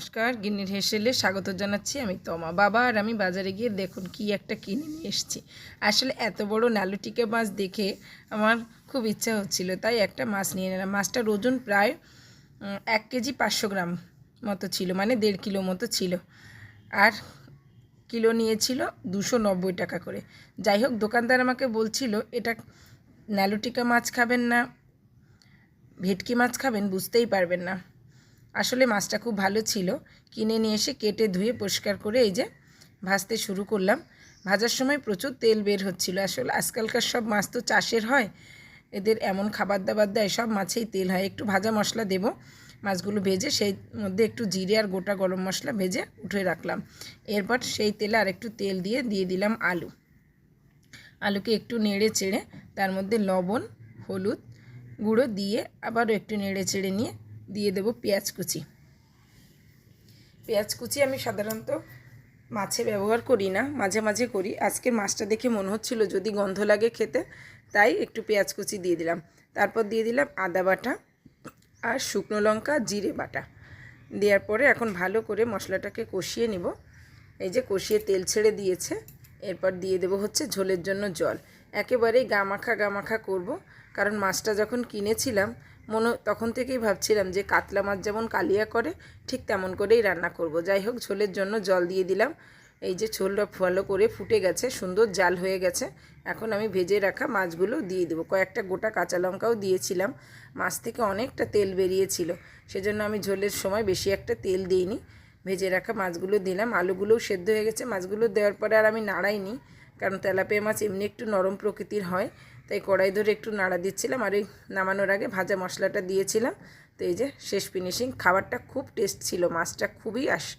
নমস্কার, গিন্নির হেসেলে স্বাগত জানাচ্ছি। আমি তমা। বাবা আর আমি বাজারে গিয়ে দেখুন কি একটা কিনে নিয়ে এসেছি। আসলে এত বড় নালুটিকা মাছ দেখে আমার খুব ইচ্ছা হচ্ছিল, তাই একটা মাছ নিয়ে নিলাম। মাছটার ওজন প্রায় 1 কেজি 500 গ্রাম মতো ছিল, মানে 1.5 কিলো মতো ছিল। আর কিলো নিয়েছিল 290 টাকা করে। যাই হোক, দোকানদার আমাকে বলছিল এটা নালুটিকা মাছ খাবেন না ভেটকি মাছ খাবেন বুঝতেই পারবেন না। আসলে মাছটা খুব ভালো ছিল। কিনে নিয়ে এসে কেটে ধুয়ে পরিষ্কার করে এই যে ভাজতে শুরু করলাম। ভাজার সময় প্রচুর তেল বের হচ্ছিল। আসলে আজকালকার সব মাছ তো চাষের হয়, এদের এমন খাবার দাবার দেয়, সব মাছেই তেল হয়। একটু ভাজা মশলা দেব মাছগুলো ভেজে, সেই মধ্যে একটু জিরে আর গোটা গরম মশলা ভেজে উঠে রাখলাম। এরপর সেই তেলে আর একটু তেল দিয়ে দিলাম আলুকে একটু নেড়ে চেড়ে তার মধ্যে লবণ হলুদ গুঁড়ো দিয়ে আবারও একটু নেড়ে চেড়ে নিয়ে দিয়ে দেবো পেঁয়াজ কুচি। আমি সাধারণত মাছে ব্যবহার করি না, মাঝে মাঝে করি। আজকের মাছটা দেখে মনে হচ্ছিল যদি গন্ধ লাগে খেতে, তাই একটু পেঁয়াজ কুচি দিয়ে দিলাম। তারপর দিয়ে দিলাম আদা বাটা আর শুকনো লঙ্কা জিরে বাটা। দেওয়ার পরে এখন ভালো করে মশলাটাকে কষিয়ে নিব। এই যে কষিয়ে তেল ছেড়ে দিয়েছে। এরপর দিয়ে দেবো হচ্ছে ঝোলের জন্য জল। একেবারেই গামাখা করব, কারণ মাছটা যখন কিনেছিলাম তখন থেকেই ভাবছিলাম যে কাতলা মাছ যেমন কালিয়া করে ঠিক তেমন করেই রান্না করব। যাই হোক, ঝোলের জন্য জল দিয়ে দিলাম। এই যে ঝোলটা ভালো করে ফুটে গেছে, সুন্দর জাল হয়ে গেছে। এখন আমি ভেজে রাখা মাছগুলো দিয়ে দেবো। কয়েকটা গোটা কাঁচা লঙ্কাও দিয়েছিলাম। মাছ থেকে অনেকটা তেল বেরিয়েছিল, সেজন্য আমি ঝোলের সময় বেশি একটা তেল দিইনি। ভেজে রাখা মাছগুলো দিলাম। আলুগুলোও সেদ্ধ হয়ে গেছে। মাছগুলো দেওয়ার পরে আর আমি নাড়াইনি, কারণ তেলাপিয়া মাছ এমনি একটু নরম প্রকৃতির হয়, তাই কড়াই ধরে একটু নাড়া দিচ্ছিলাম। আর ওই নামানোর আগে ভাজা মশলাটা দিয়েছিলাম। তো এই যে শেষ ফিনিশিং। খাবারটা খুব টেস্ট ছিল, মাছটা খুবই স্বাদ।